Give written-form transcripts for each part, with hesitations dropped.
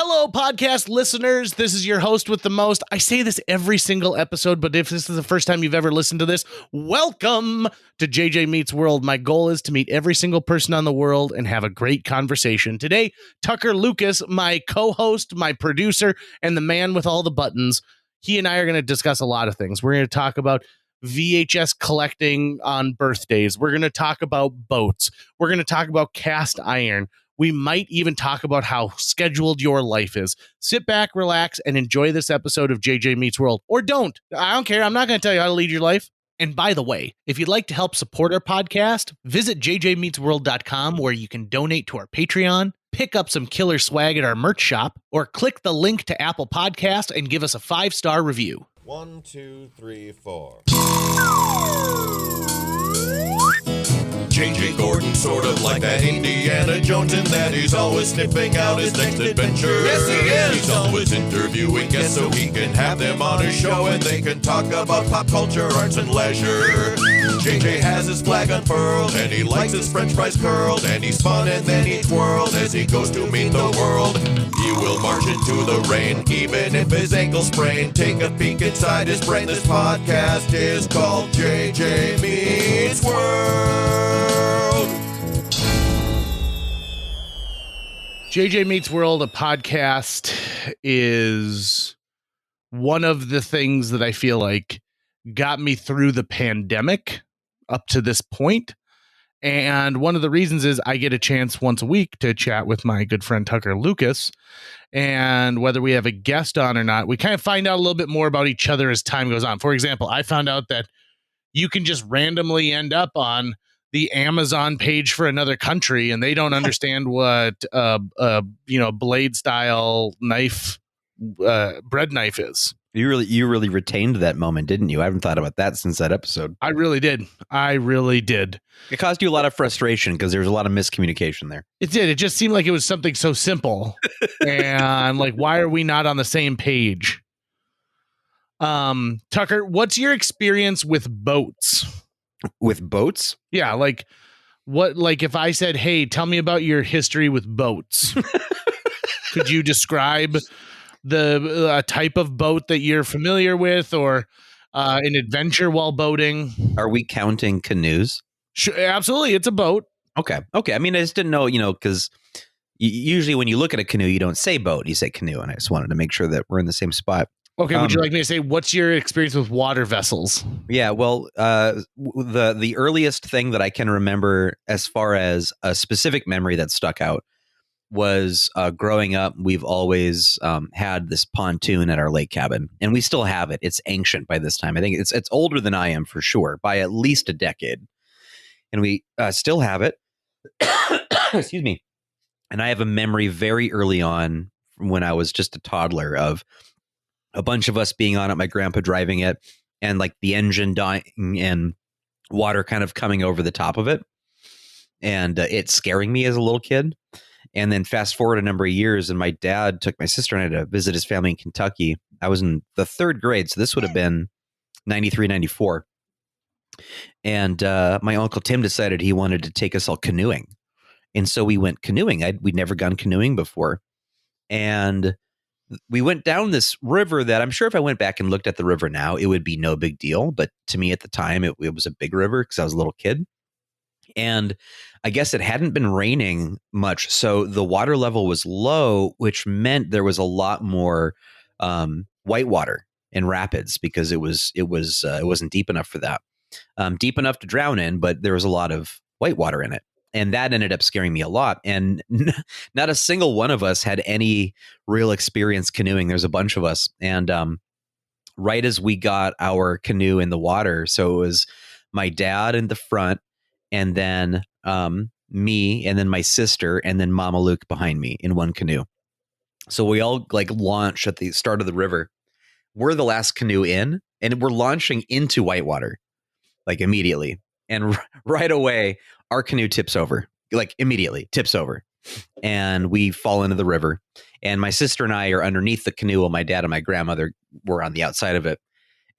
Hello, podcast listeners. This is your host with the most. I say this every single episode, but if this is the first time you've ever listened to this, welcome to JJ Meets World. My goal is to meet every single person on the world and have a great conversation. Today, Tucker Lucas, my co-host, my producer, and the man with all the buttons, he and I are going to discuss a lot of things. We're going to talk about VHS collecting on birthdays. We're going to talk about boats. We're going to talk about cast iron. We might even talk about how scheduled your life is. Sit back, relax, and enjoy this episode of JJ Meets World. Or don't. I don't care. I'm not going to tell you how to lead your life. And by the way, if you'd like to help support our podcast, visit jjmeetsworld.com where you can donate to our Patreon, pick up some killer swag at our merch shop, or click the link to Apple Podcast and give us a 5-star review. 1, 2, 3, 4. J.J. Gordon, sort of like that Indiana Jones, in that he's always sniffing out his next adventure. Yes, he is. He's always interviewing guests so he can have them on his show and they can talk about pop culture, arts, and leisure. J.J. has his flag unfurled and he likes his french fries curled, and he's fun and then he twirled as he goes to meet the world. He will march into the rain even if his ankle sprained. Take a peek inside his brain. This podcast is called JJ Meets World. JJ Meets World, a podcast, is one of the things that I feel like got me through the pandemic up to this point. And one of the reasons is I get a chance once a week to chat with my good friend Tucker Lucas. And whether we have a guest on or not, we kind of find out a little bit more about each other as time goes on. For example, I found out that you can just randomly end up on the Amazon page for another country and they don't understand what blade style knife, bread knife is. You really retained that moment, didn't you? I haven't thought about that since that episode. I really did. It caused you a lot of frustration because there was a lot of miscommunication there. It did. It just seemed like it was something so simple. And like, why are we not on the same page? Tucker, what's your experience with boats? With boats? Yeah, like if I said, hey, tell me about your history with boats. Could you describe the type of boat that you're familiar with, or an adventure while boating? Are we counting canoes? Sure, absolutely. It's a boat. Okay. I mean, I just didn't know, because usually when you look at a canoe, you don't say boat, you say canoe. And I just wanted to make sure that we're in the same spot. Okay, would you like me to say, what's your experience with water vessels? Yeah, well, the earliest thing that I can remember as far as a specific memory that stuck out was growing up, we've always had this pontoon at our lake cabin, and we still have it. It's ancient by this time. I think it's older than I am for sure, by at least a decade. And we still have it. Excuse me. And I have a memory very early on from when I was just a toddler of a bunch of us being on it, my grandpa driving it, and like the engine dying and water kind of coming over the top of it, and it scaring me as a little kid. And then fast forward a number of years, and my dad took my sister and I to visit his family in Kentucky. I was in the 3rd grade, so this would have been 93, 94. And my Uncle Tim decided he wanted to take us all canoeing. And so we went canoeing. We'd never gone canoeing before. And we went down this river that I'm sure if I went back and looked at the river now, it would be no big deal. But to me at the time, it was a big river because I was a little kid. And I guess it hadn't been raining much. So the water level was low, which meant there was a lot more whitewater and rapids because it wasn't deep enough for that. Deep enough to drown in, but there was a lot of whitewater in it. And that ended up scaring me a lot. And not a single one of us had any real experience canoeing. There's a bunch of us. And right as we got our canoe in the water, so it was my dad in the front, and then me, and then my sister, and then Mama Luke behind me in one canoe. So we all like launch at the start of the river. We're the last canoe in, and we're launching into whitewater, like immediately. And right away, our canoe tips over, like immediately tips over, and we fall into the river. And my sister and I are underneath the canoe while my dad and my grandmother were on the outside of it.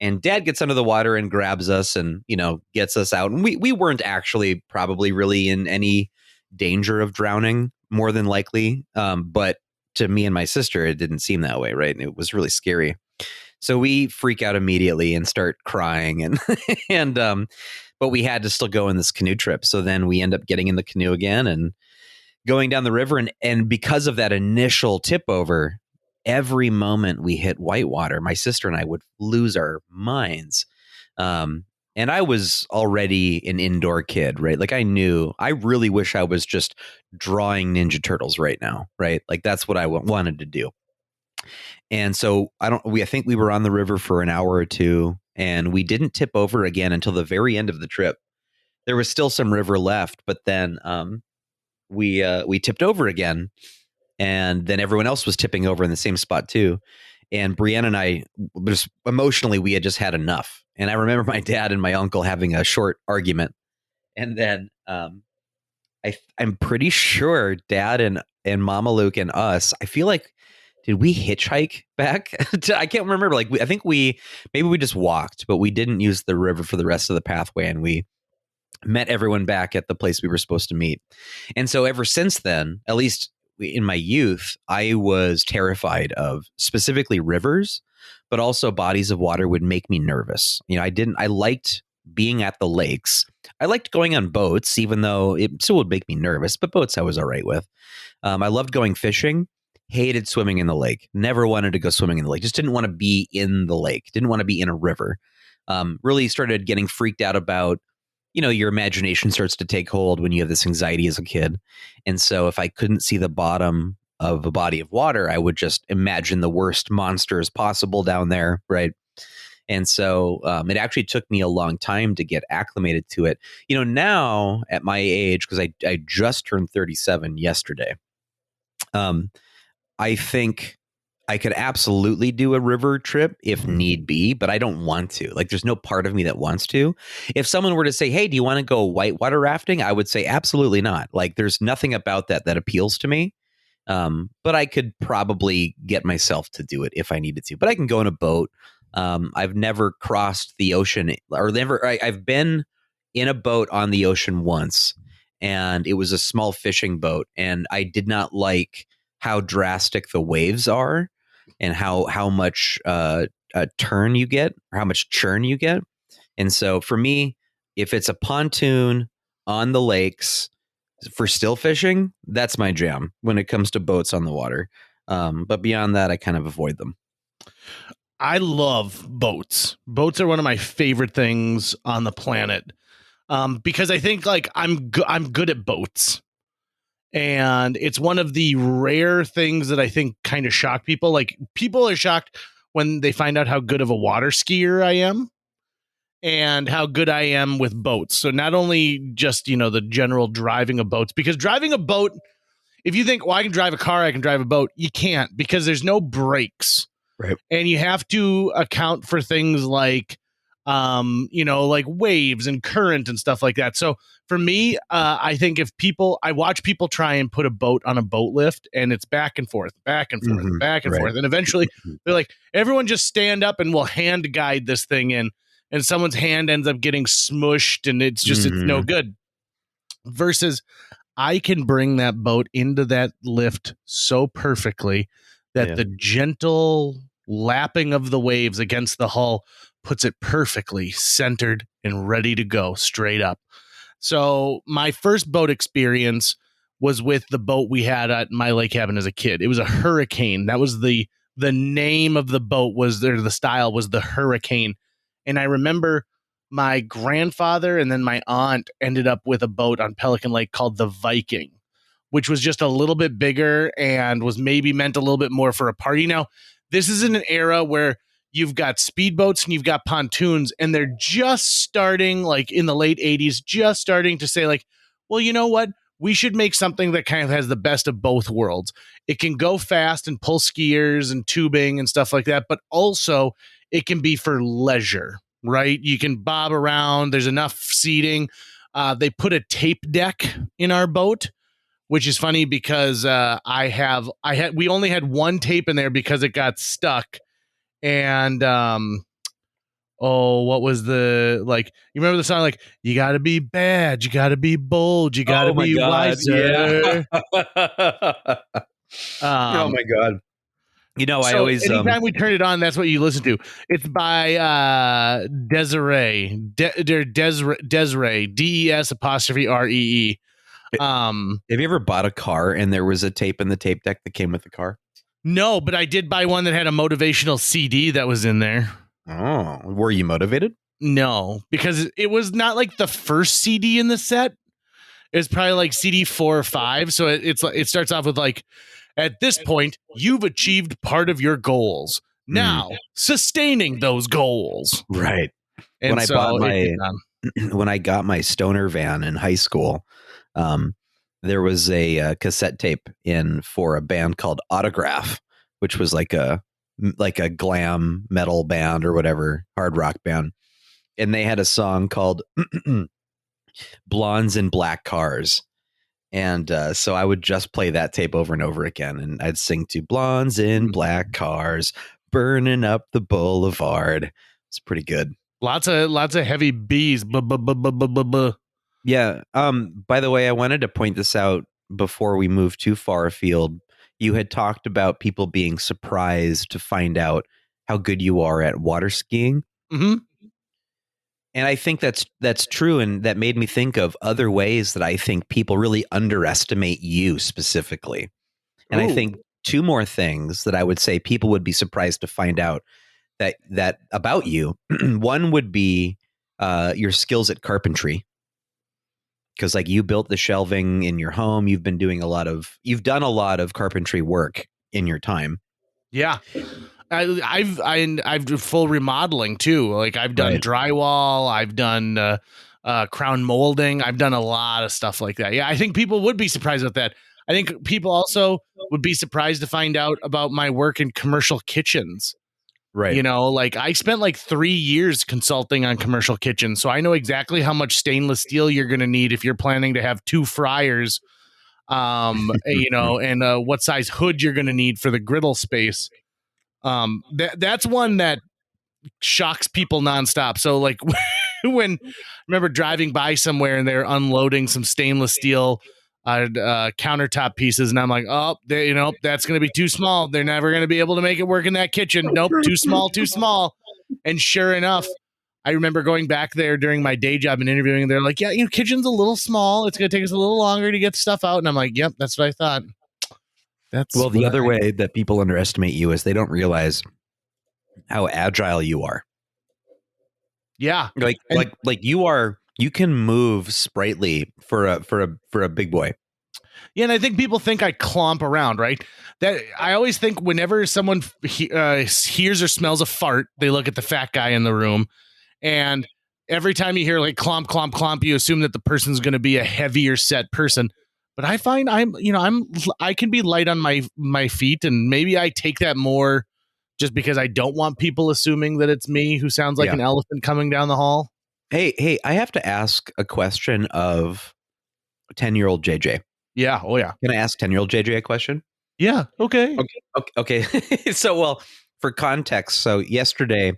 And Dad gets under the water and grabs us and, gets us out. And we weren't actually probably really in any danger of drowning, more than likely. But to me and my sister, it didn't seem that way, right? And it was really scary. So we freak out immediately and start crying, and but we had to still go on this canoe trip. So then we end up getting in the canoe again and going down the river, and because of that initial tip over, every moment we hit whitewater, my sister and I would lose our minds. And I was already an indoor kid, right? Like I really wish I was just drawing Ninja Turtles right now, right? Like that's what I wanted to do. And so I think we were on the river for an hour or two, and we didn't tip over again until the very end of the trip. There was still some river left, but then we tipped over again, and then everyone else was tipping over in the same spot too. And Brienne and I, just emotionally, we had just had enough. And I remember my dad and my uncle having a short argument, and then I'm pretty sure Dad and Mama Luke and us, I feel like, did we hitchhike back? I can't remember. Like I think maybe we just walked, but we didn't use the river for the rest of the pathway, and we met everyone back at the place we were supposed to meet. And so ever since then, at least in my youth, I was terrified of specifically rivers, but also bodies of water would make me nervous. I liked being at the lakes. I liked going on boats, even though it still would make me nervous, but boats I was all right with. I loved going fishing, hated swimming in the lake, never wanted to go swimming in the lake, just didn't want to be in the lake, didn't want to be in a river. Really started getting freaked out about, your imagination starts to take hold when you have this anxiety as a kid. And so if I couldn't see the bottom of a body of water, I would just imagine the worst monsters possible down there, right? And so it actually took me a long time to get acclimated to it. Now at my age, because I just turned 37 yesterday, I think I could absolutely do a river trip if need be, but I don't want to. Like, there's no part of me that wants to. If someone were to say, hey, do you want to go whitewater rafting? I would say absolutely not. Like, there's nothing about that appeals to me. But I could probably get myself to do it if I needed to. But I can go in a boat. I've never crossed the ocean, or I've been in a boat on the ocean once, and it was a small fishing boat, and I did not like how drastic the waves are and how much turn you get, or how much churn you get. And so for me, if it's a pontoon on the lakes for still fishing, that's my jam when it comes to boats on the water. But beyond that, I kind of avoid them. I love boats. Boats are one of my favorite things on the planet, because I think like I'm good at boats. And it's one of the rare things that I think kind of shock people. Like, people are shocked when they find out how good of a water skier I am and how good I am with boats. So not only just, the general driving of boats, because driving a boat, if you think, well, I can drive a car, I can drive a boat, you can't, because there's no brakes. Right. And you have to account for things like, like waves and current and stuff like that. So for me, I think I watch people try and put a boat on a boat lift, and it's back and forth, back and forth, back and forth. And eventually they're like, everyone just stand up and we'll hand guide this thing in, and someone's hand ends up getting smushed, and it's no good. Versus I can bring that boat into that lift so perfectly that the gentle lapping of the waves against the hull puts it perfectly centered and ready to go straight up. So my first boat experience was with the boat we had at my lake cabin as a kid. It was a Hurricane. That was the name of the boat, the style was the Hurricane. And I remember my grandfather and then my aunt ended up with a boat on Pelican Lake called the Viking, which was just a little bit bigger and was maybe meant a little bit more for a party. Now, this is in an era where you've got speedboats and you've got pontoons, and they're just starting, like in the late 80s, just starting to say like, well, you know what? We should make something that kind of has the best of both worlds. It can go fast and pull skiers and tubing and stuff like that, but also it can be for leisure, right? You can bob around. There's enough seating. They put a tape deck in our boat, which is funny because we only had one tape in there because it got stuck. And what was the, like, you remember the song, like, you gotta be bad, you gotta be bold, you gotta be wiser. Yeah. Oh Um, my god! You know, I so always anytime we turn it on, that's what you listen to. It's by Desiree, DES apostrophe REE. have you ever bought a car and there was a tape in the tape deck that came with the car? No, but I did buy one that had a motivational CD that was in there. Oh, were you motivated? No, because it was not like the first CD in the set. It's probably like CD 4 or 5. So it starts off with like, at this point, you've achieved part of your goals. Now, sustaining those goals. Right. And When I so bought it my gets on. when I got my stoner van in high school, there was a cassette tape in for a band called Autograph, which was like a glam metal band or whatever, hard rock band, and they had a song called "Blondes in Black Cars." And so I would just play that tape over and over again, and I'd sing to "Blondes in Black Cars, burning up the boulevard." It's pretty good. Lots of heavy B's. Yeah. By the way, I wanted to point this out before we move too far afield. You had talked about people being surprised to find out how good you are at water skiing. Mm-hmm. And I think that's true. And that made me think of other ways that I think people really underestimate you specifically. And I think two more things that I would say people would be surprised to find out that about you. One would be your skills at carpentry. Because like you built the shelving in your home, you've done a lot of carpentry work in your time. Yeah. I've done full remodeling too. Like I've done drywall, I've done crown molding, I've done a lot of stuff like that. Yeah, I think people would be surprised at that. I think people also would be surprised to find out about my work in commercial kitchens. Right. You know, like I spent like 3 years consulting on commercial kitchens, so I know exactly how much stainless steel you're going to need if you're planning to have 2 fryers. You know, and what size hood you're going to need for the griddle space. That's one that shocks people nonstop. So like when I remember driving by somewhere and they're unloading some stainless steel countertop pieces, and I'm like, oh, you know, that's going to be too small. They're never going to be able to make it work in that kitchen. Nope, too small. And sure enough, I remember going back there during my day job and interviewing, and they're like, yeah, you know, kitchen's a little small. It's going to take us a little longer to get stuff out. And I'm like, yep, that's what I thought. Well, the other way that people underestimate you is they don't realize how agile you are. Yeah. Like you can move sprightly for a big boy. Yeah, and I think people think I clomp around, right? That I always think whenever someone hears or smells a fart, they look at the fat guy in the room, and every time you hear like clomp, clomp, clomp, you assume that the person's going to be a heavier set person. But I find I can be light on my feet, and maybe I take that more just because I don't want people assuming that it's me who sounds like an elephant coming down the hall. Hey, I have to ask a question of 10-year-old JJ. Yeah. Oh, yeah. Can I ask 10-year-old JJ a question? Yeah. Okay. Okay. So, well, for context, so yesterday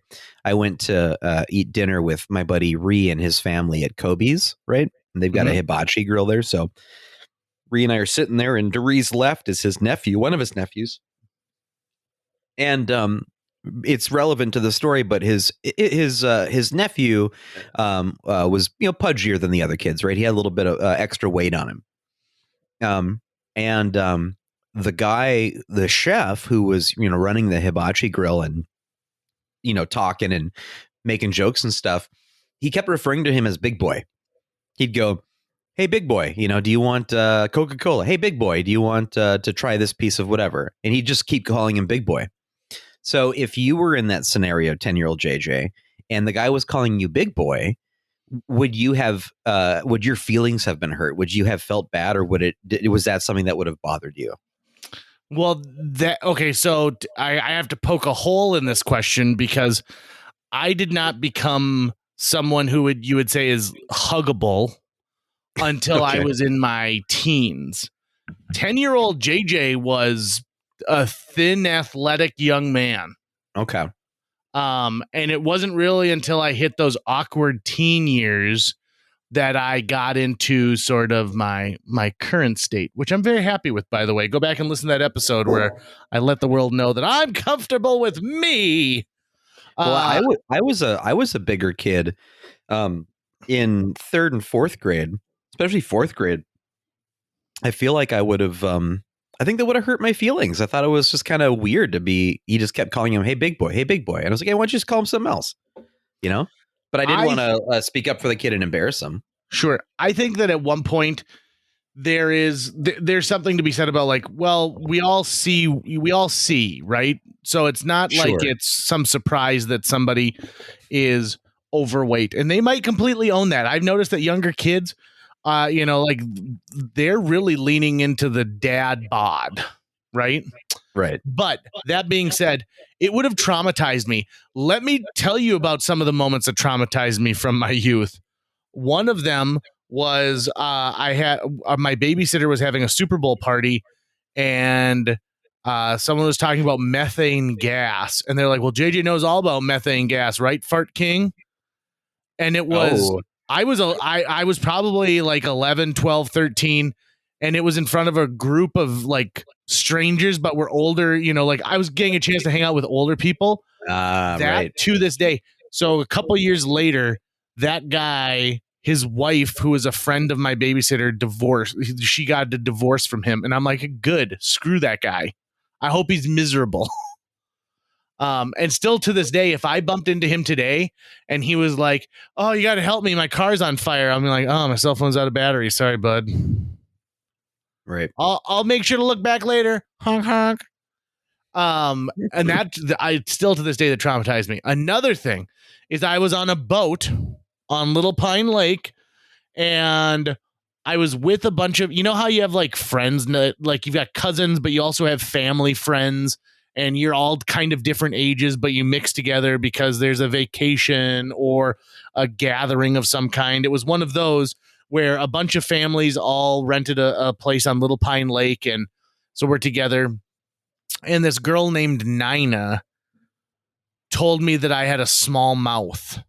I went to eat dinner with my buddy Ree and his family at Kobe's, right? And they've got a hibachi grill there. So Ree and I are sitting there, and to Ree's left is his nephew, one of his nephews. And it's relevant to the story, but his nephew was pudgier than the other kids, right? He had a little bit of extra weight on him. The guy, the chef who was running the hibachi grill and talking and making jokes and stuff, he kept referring to him as Big Boy. He'd go, "Hey, Big Boy, do you want Coca-Cola? Hey, Big Boy, do you want to try this piece of whatever?" And he'd just keep calling him Big Boy. So if you were in that scenario, 10-year-old JJ, and the guy was calling you Big Boy, would your feelings have been hurt? Would you have felt bad, or was that something that would have bothered you? Well, so I have to poke a hole in this question because I did not become someone who you would say is huggable until I was in my teens. 10-year-old JJ was a thin, athletic young man. Okay. And it wasn't really until I hit those awkward teen years that I got into sort of my current state, which I'm very happy with, by the way. Go back and listen to that episode where I let the world know that I'm comfortable with me. Well, I was a bigger kid in third and fourth grade, especially fourth grade. I feel like I would have I think that would have hurt my feelings. I thought it was just kind of weird to be, he just kept calling him, hey, big boy. Hey, big boy. And I was like, hey, why don't you just call him something else? You know, but I didn't want to speak up for the kid and embarrass him. Sure. I think that at one point there's something to be said about like, well, we all see, right? So it's not Sure. like it's some surprise that somebody is overweight, and they might completely own that. I've noticed that younger kids, like they're really leaning into the dad bod, right? Right. But that being said, it would have traumatized me. Let me tell you about some of the moments that traumatized me from my youth. One of them was I had my babysitter was having a Super Bowl party, and someone was talking about methane gas, and they're like, well, JJ knows all about methane gas, right, Fart King? And it was, I was probably like 11, 12, 13, and it was in front of a group of like strangers, but we're older, like I was getting a chance to hang out with older people. Right. To this day. So a couple years later, that guy, his wife, who was a friend of my babysitter, divorced. She got a divorce from him. And I'm like, good, screw that guy. I hope he's miserable. And still to this day, if I bumped into him today and he was like, oh, you got to help me, my car's on fire, I'm like, oh, my cell phone's out of battery. Sorry, bud. Right. I'll make sure to look back later. Honk, honk. And that I still to this day that traumatized me. Another thing is I was on a boat on Little Pine Lake, and I was with a bunch of, how you have like friends, like you've got cousins, but you also have family friends, and you're all kind of different ages, but you mix together because there's a vacation or a gathering of some kind. It was one of those where a bunch of families all rented a place on Little Pine Lake, and so we're together. And this girl named Nina told me that I had a small mouth.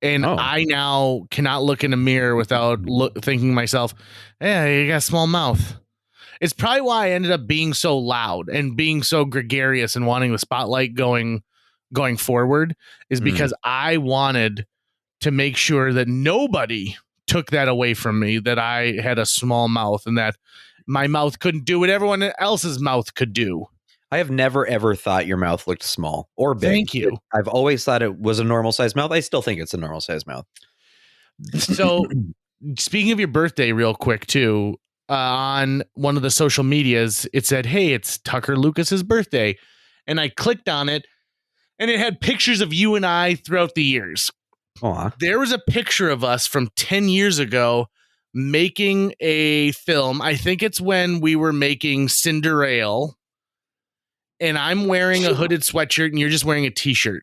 And I now cannot look in a mirror without thinking to myself, yeah, you got a small mouth. It's probably why I ended up being so loud and being so gregarious and wanting the spotlight going forward, is because I wanted to make sure that nobody took that away from me, that I had a small mouth and that my mouth couldn't do what everyone else's mouth could do. I have never, ever thought your mouth looked small or big. Thank you. I've always thought it was a normal size mouth. I still think it's a normal size mouth. So speaking of your birthday real quick too, on one of the social medias, it said, hey, it's Tucker Lucas's birthday. And I clicked on it and it had pictures of you and I throughout the years. Aww. There was a picture of us from 10 years ago making a film. I think it's when we were making Cinderella, and I'm wearing a hooded sweatshirt and you're just wearing a t-shirt.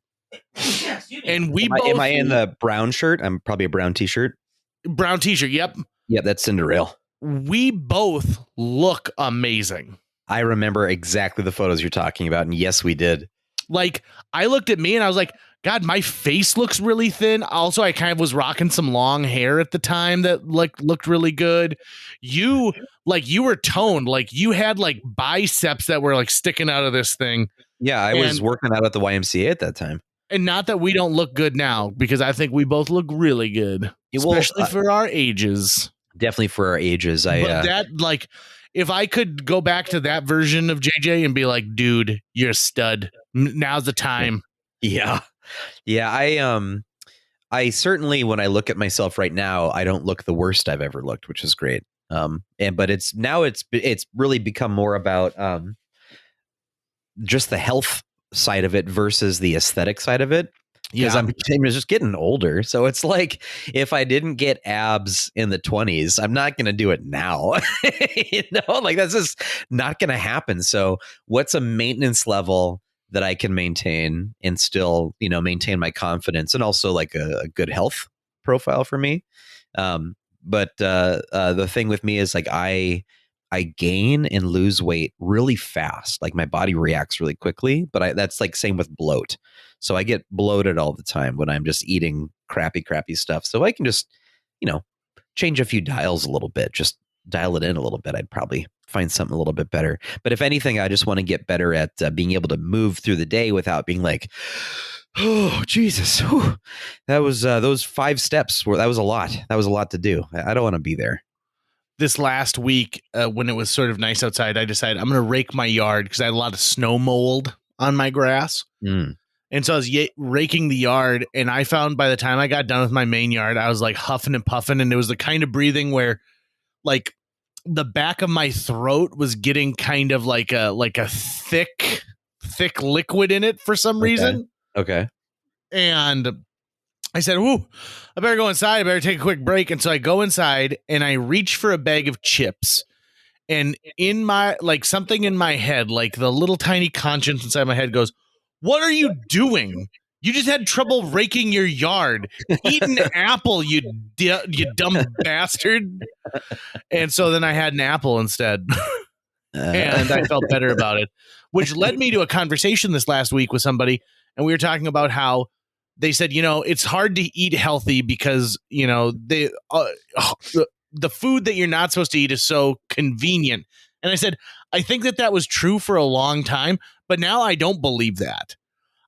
And we am I in the brown shirt? I'm probably a brown t-shirt. Brown t-shirt. Yep. Yep. That's Cinderella. We both look amazing. I remember exactly the photos you're talking about. And yes, we did. Like, I looked at me and I was like, God, my face looks really thin. Also, I kind of was rocking some long hair at the time that like looked really good. You were toned, like you had like biceps that were like sticking out of this thing. Yeah, I was working out at the YMCA at that time. And not that we don't look good now, because I think we both look really good, especially for our ages. Definitely for our ages. If I could go back to that version of JJ and be like, dude, you're a stud. Now's the time. Yeah. Yeah. I certainly, when I look at myself right now, I don't look the worst I've ever looked, which is great. But it's really become more about just the health side of it versus the aesthetic side of it. Because I'm just getting older. So it's like, if I didn't get abs in the 20s, I'm not going to do it now. Like that's just not going to happen. So what's a maintenance level that I can maintain and still, maintain my confidence and also like a good health profile for me? But the thing with me is like I gain and lose weight really fast. Like my body reacts really quickly, but that's like same with bloat. So I get bloated all the time when I'm just eating crappy stuff. So I can just, change a few dials a little bit, just dial it in a little bit. I'd probably find something a little bit better. But if anything, I just want to get better at being able to move through the day without being like, oh, Jesus, whew. That was those 5 steps that was a lot. That was a lot to do. I don't want to be there. This last week, when it was sort of nice outside, I decided I'm going to rake my yard because I had a lot of snow mold on my grass. Mm. And so I was raking the yard, and I found by the time I got done with my main yard, I was like huffing and puffing, and it was the kind of breathing where like the back of my throat was getting kind of like a thick liquid in it for some reason. Okay. And I said, "Ooh, I better go inside. I better take a quick break." And so I go inside and I reach for a bag of chips. And in my, like, something in my head, like the little tiny conscience inside my head goes, "What are you doing? You just had trouble raking your yard. Eat an apple, you dumb bastard." And so then I had an apple instead. And I felt better about it, which led me to a conversation this last week with somebody. And we were talking about how they said, it's hard to eat healthy because, the food that you're not supposed to eat is so convenient. And I said, I think that was true for a long time, but now I don't believe that.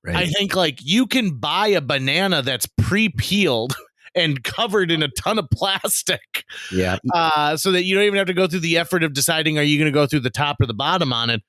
Right. I think like you can buy a banana that's pre-peeled and covered in a ton of plastic. Yeah. So that you don't even have to go through the effort of deciding, are you going to go through the top or the bottom on it?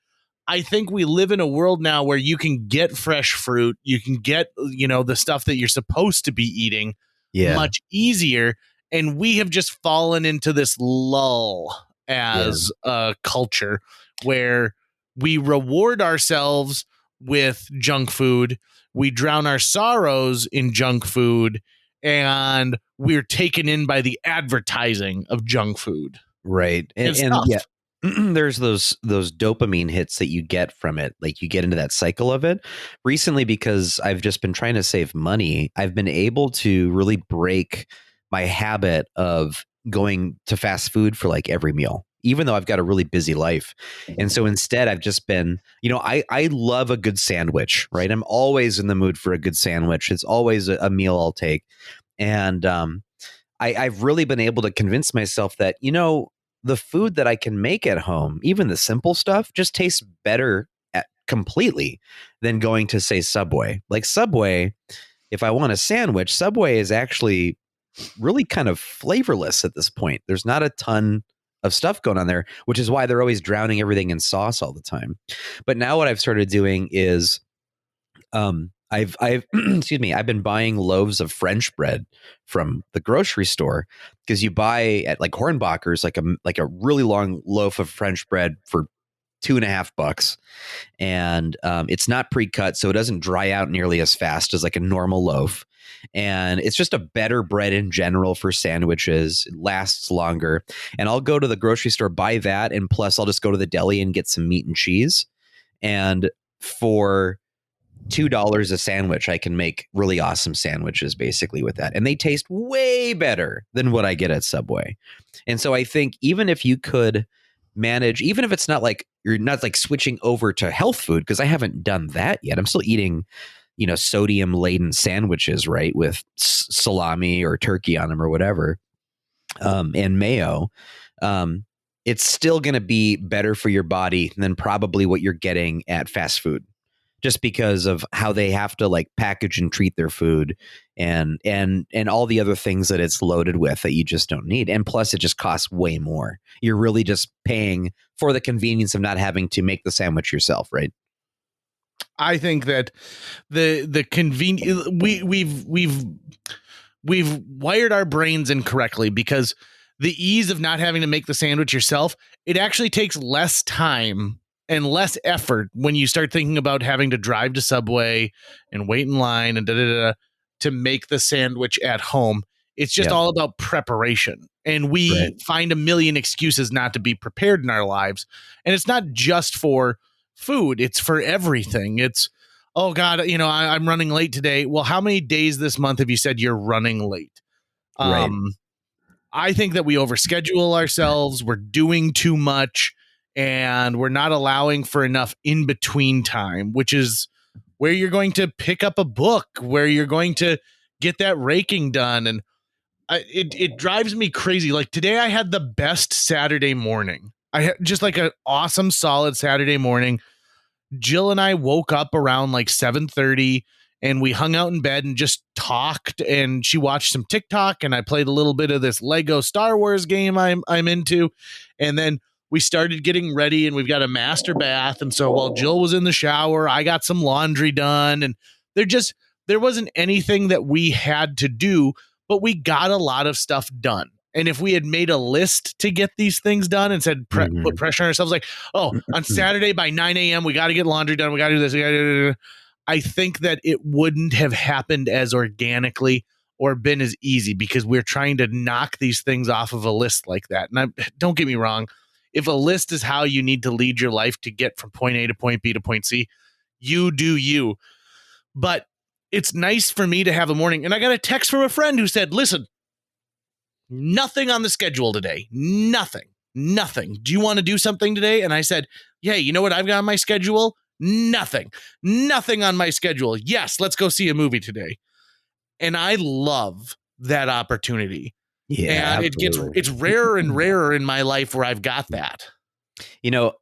I think we live in a world now where you can get fresh fruit. You can get, the stuff that you're supposed to be eating much easier. And we have just fallen into this lull as a culture where we reward ourselves with junk food. We drown our sorrows in junk food, and we're taken in by the advertising of junk food. Right. And yeah. There's those dopamine hits that you get from it. Like you get into that cycle of it. Recently, because I've just been trying to save money, I've been able to really break my habit of going to fast food for like every meal, even though I've got a really busy life. And so instead I've just been, I love a good sandwich, right? I'm always in the mood for a good sandwich. It's always a meal I'll take. And I've really been able to convince myself that, the food that I can make at home, even the simple stuff, just tastes better completely than going to, say, Subway. Like Subway, if I want a sandwich, Subway is actually really kind of flavorless at this point. There's not a ton of stuff going on there, which is why they're always drowning everything in sauce all the time. But now what I've started doing is I've excuse me, I've been buying loaves of French bread from the grocery store, because you buy at like Hornbacher's like a really long loaf of French bread for $2.50, and it's not pre-cut, so it doesn't dry out nearly as fast as like a normal loaf. And it's just a better bread in general for sandwiches. It lasts longer. And I'll go to the grocery store, buy that, and plus I'll just go to the deli and get some meat and cheese. And for $2 a sandwich, I can make really awesome sandwiches basically with that. And they taste way better than what I get at Subway. And so I think even if you could manage, even if it's not like you're not like switching over to health food, because I haven't done that yet. I'm still eating, sodium laden sandwiches, right? With salami or turkey on them or whatever, and mayo. It's still going to be better for your body than probably what you're getting at fast food, just because of how they have to like package and treat their food and all the other things that it's loaded with that you just don't need. And plus it just costs way more. You're really just paying for the convenience of not having to make the sandwich yourself, right? I think that the convenience, we've wired our brains incorrectly, because the ease of not having to make the sandwich yourself, it actually takes less time and less effort when you start thinking about having to drive to Subway and wait in line and to make the sandwich at home. It's just all about preparation. And we find a million excuses not to be prepared in our lives. And it's not just for food. It's for everything. It's, oh God, I'm running late today. Well, how many days this month have you said you're running late? Right. I think that we overschedule ourselves. We're doing too much. And we're not allowing for enough in between time, which is where you're going to pick up a book, where you're going to get that raking done. And it drives me crazy. Like today I had the best Saturday morning. I had just like an awesome, solid Saturday morning. Jill and I woke up around like 7:30 and we hung out in bed and just talked, and she watched some TikTok and I played a little bit of this Lego Star Wars game I'm into. And then we started getting ready and we've got a master bath. And so while Jill was in the shower, I got some laundry done, and there wasn't anything that we had to do, but we got a lot of stuff done. And if we had made a list to get these things done and said, put pressure on ourselves, like, oh, on Saturday by 9 a.m., we got to get laundry done. We got to do this. We gotta do. I think that it wouldn't have happened as organically or been as easy, because we're trying to knock these things off of a list like that. And don't get me wrong. If a list is how you need to lead your life to get from point A to point B to point C, you do you. But it's nice for me to have a morning. And I got a text from a friend who said, listen, nothing on the schedule today. Nothing. Do you want to do something today? And I said, yeah, you know what I've got on my schedule? Nothing on my schedule. Yes, let's go see a movie today. And I love that opportunity. Yeah, and it's rarer and rarer in my life where I've got that. You know,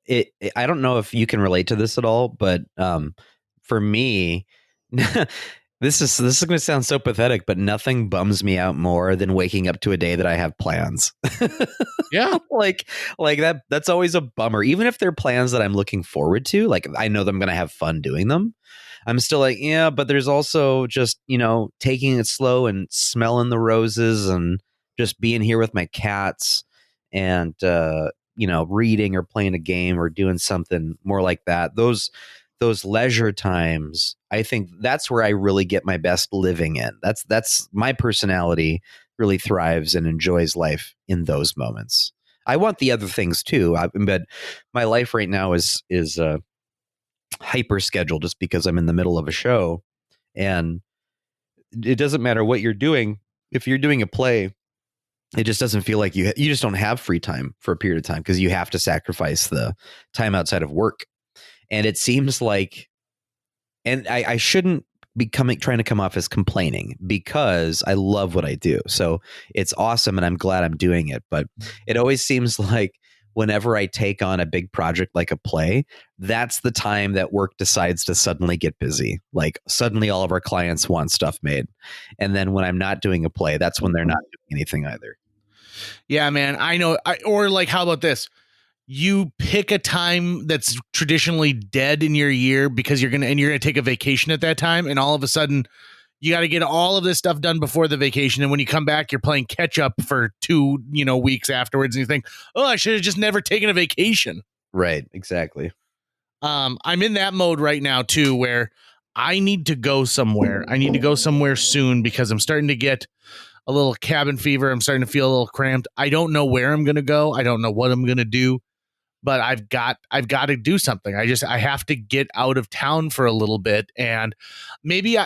I don't know if you can relate to this at all, but for me, this is going to sound so pathetic, but nothing bums me out more than waking up to a day that I have plans. Yeah. like that's always a bummer. Even if they're plans that I'm looking forward to, like I know that I'm going to have fun doing them, I'm still like, yeah, but there's also just, taking it slow and smelling the roses and just being here with my cats and, reading or playing a game or doing something more like that. Those leisure times, I think that's where I really get my best living in. That's my personality really thrives and enjoys life in those moments. I want the other things too, but my life right now is hyper scheduled just because I'm in the middle of a show, and it doesn't matter what you're doing. If you're doing a play, it just doesn't feel like you just don't have free time for a period of time because you have to sacrifice the time outside of work. And it seems like, and I shouldn't be trying to come off as complaining, because I love what I do. So it's awesome and I'm glad I'm doing it. But it always seems like whenever I take on a big project like a play, that's the time that work decides to suddenly get busy. Like suddenly all of our clients want stuff made. And then when I'm not doing a play, that's when they're not doing anything either. Yeah, man, I know. Or like, how about this? You pick a time that's traditionally dead in your year because you're gonna take a vacation at that time, and all of a sudden you got to get all of this stuff done before the vacation, and when you come back you're playing catch up for 2 weeks afterwards, and you think, oh, I should have just never taken a vacation. Right, exactly. I'm in that mode right now too, where I need to go somewhere. I need to go somewhere soon because I'm starting to get a little cabin fever. I'm starting to feel a little cramped. I don't know where I'm gonna go. I don't know what I'm gonna do. But I've got to do something. I have to get out of town for a little bit. And maybe,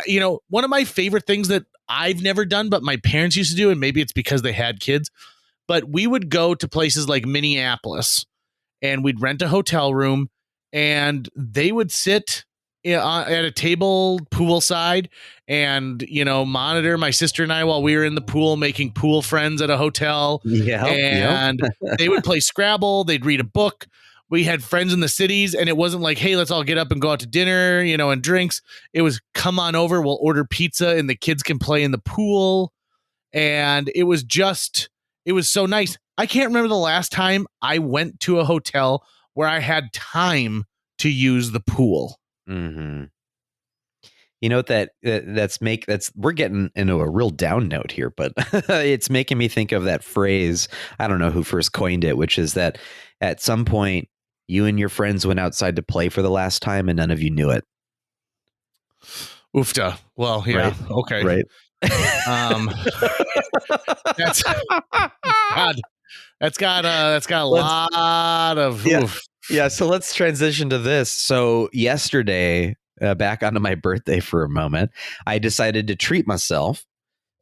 one of my favorite things that I've never done, but my parents used to do, and maybe it's because they had kids, but we would go to places like Minneapolis and we'd rent a hotel room and they would sit at a table poolside and, monitor my sister and I while we were in the pool making pool friends at a hotel. Yeah. And they would play Scrabble. They'd read a book. We had friends in the cities, and it wasn't like, hey, let's all get up and go out to dinner, and drinks. It was, come on over. We'll order pizza and the kids can play in the pool. And it was so nice. I can't remember the last time I went to a hotel where I had time to use the pool. Mm-hmm. You know we're getting into a real down note here, but it's making me think of that phrase. I don't know who first coined it, which is that at some point you and your friends went outside to play for the last time and none of you knew it. Oofta. Well, yeah. Right. Okay. Right. That's God. That's got a lot of oof. Yeah, so let's transition to this. So yesterday, back onto my birthday for a moment, I decided to treat myself.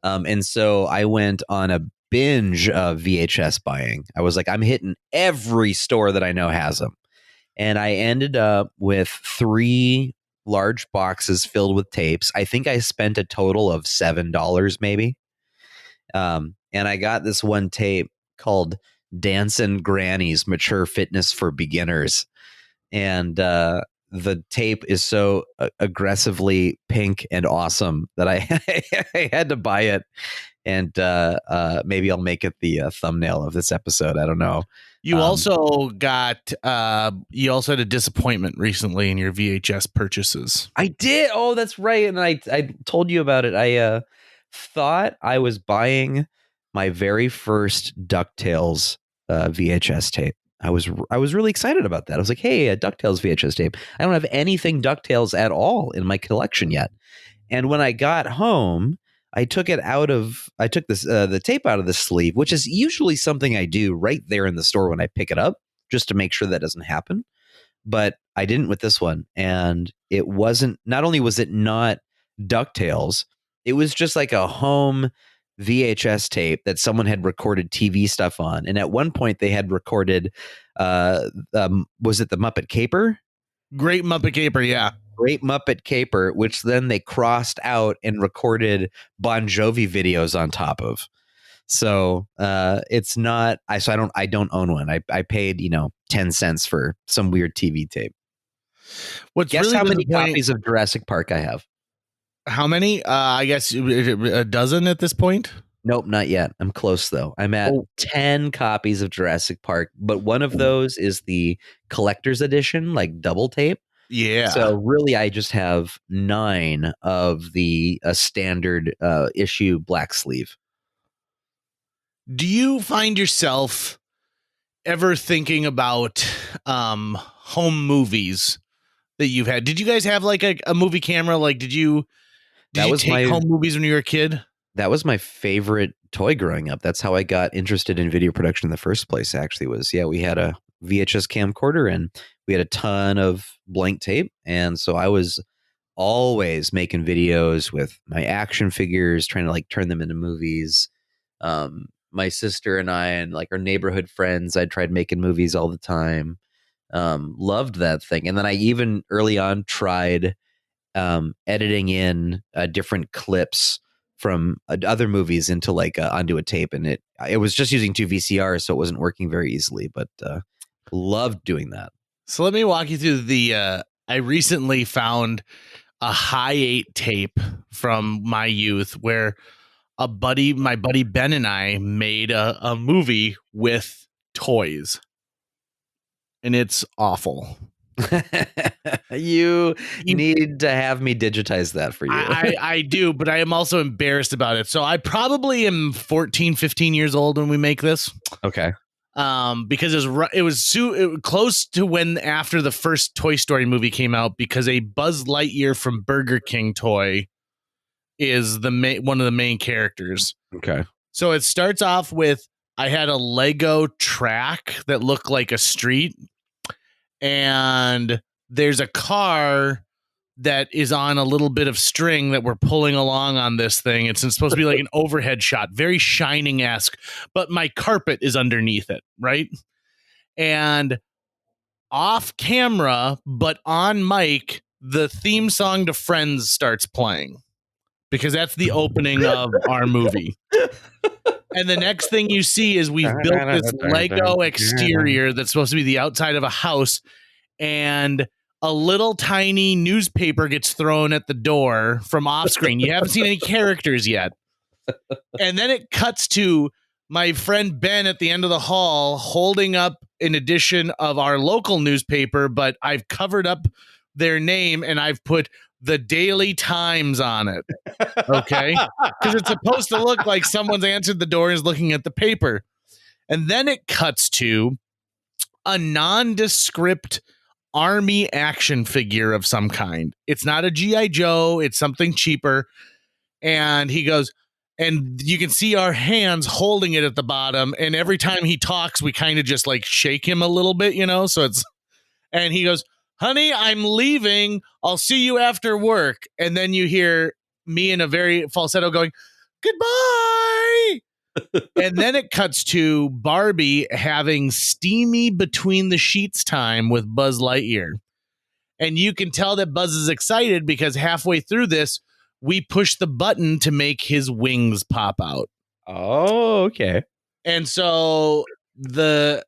And so I went on a binge of VHS buying. I was like, I'm hitting every store that I know has them. And I ended up with 3 large boxes filled with tapes. I think I spent a total of $7 maybe. And I got this one tape called Dancin' Granny's Mature Fitness for Beginners. And the tape is so aggressively pink and awesome that I, I had to buy it. And maybe I'll make it the thumbnail of this episode. I don't know. You also got you also had a disappointment recently in your VHS purchases. I did. Oh, that's right. And I told you about it. I thought I was buying my very first DuckTales VHS tape. I was really excited about that. I was like, hey, a DuckTales VHS tape. I don't have anything DuckTales at all in my collection yet. And when I got home, I took this the tape out of the sleeve, which is usually something I do right there in the store when I pick it up, just to make sure that doesn't happen. But I didn't with this one. And it wasn't, not only was it not DuckTales, it was just like a home VHS tape that someone had recorded TV stuff on. And at one point they had recorded, was it the Muppet Caper? Great Muppet Caper, yeah. Great Muppet Caper, which then they crossed out and recorded Bon Jovi videos on top of. So it's not. I don't own one. I paid 10 cents for some weird TV tape. Guess really how many copies of Jurassic Park I have? How many? I guess a dozen at this point. Nope, not yet. I'm close though. I'm at 10 copies of Jurassic Park, but one of those is the collector's edition, like double tape. Yeah. So really, I just have 9 of the standard issue black sleeve. Do you find yourself ever thinking about home movies that you've had? Did you guys have like a movie camera? Like, did you take home movies when you were a kid? That was my favorite toy growing up. That's how I got interested in video production in the first place, actually, we had a VHS camcorder and we had a ton of blank tape. And so I was always making videos with my action figures, trying to like turn them into movies. My sister and I and like our neighborhood friends, I tried making movies all the time. Loved that thing. And then I even early on tried editing in different clips from other movies into like onto a tape, and it was just using 2 VCRs, so it wasn't working very easily, but loved doing that. So let me walk you through I recently found a high 8 tape from my youth where my buddy Ben and I made a movie with toys, and it's awful. You need to have me digitize that for you. I do, but I am also embarrassed about it. So I probably am 14, 15 years old when we make this. Okay. Because it was close to when after the first Toy Story movie came out, because a Buzz Lightyear from Burger King toy is one of the main characters. Okay. So it starts off with, I had a Lego track that looked like a street, and there's a car that is on a little bit of string that we're pulling along on this thing. It's supposed to be like an overhead shot, very Shining-esque, but my carpet is underneath it, right? And off camera, but on mic, the theme song to Friends starts playing, because that's the opening of our movie. And the next thing you see is we've built this Lego exterior that's supposed to be the outside of a house, and a little tiny newspaper gets thrown at the door from off screen. You haven't seen any characters yet. And then it cuts to my friend Ben at the end of the hall holding up an edition of our local newspaper, but I've covered up their name and I've put the Daily Times on it. Okay. Because it's supposed to look like someone's answered the door and is looking at the paper. And then it cuts to a nondescript army action figure of some kind. It's not a G.I. Joe. It's something cheaper. And he goes, and you can see our hands holding it at the bottom. And every time he talks, we kind of just like shake him a little bit, So and he goes, honey, I'm leaving. I'll see you after work. And then you hear me in a very falsetto going, goodbye. And then it cuts to Barbie having steamy between the sheets time with Buzz Lightyear. And you can tell that Buzz is excited because halfway through this, we push the button to make his wings pop out. Oh, okay. And so That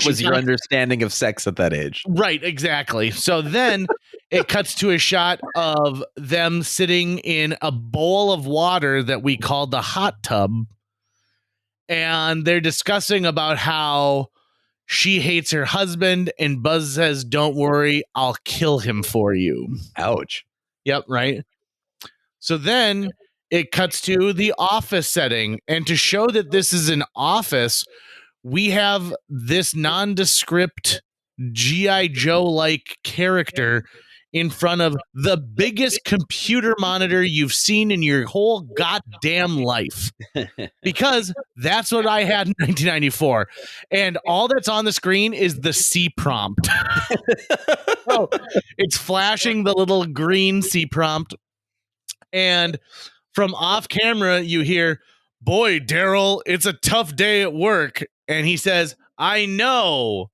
was your talks- understanding of sex at that age. Right, exactly. So then it cuts to a shot of them sitting in a bowl of water that we call the hot tub. And they're discussing about how she hates her husband, and Buzz says, "Don't worry, I'll kill him for you." Ouch. Yep, right. So then it cuts to the office setting. And to show that this is an office, we have this nondescript G.I. Joe-like character in front of the biggest computer monitor you've seen in your whole goddamn life. Because that's what I had in 1994. And all that's on the screen is the C prompt. So it's flashing the little green C prompt. And from off camera, you hear, "Boy, Daryl, it's a tough day at work." And he says, "I know."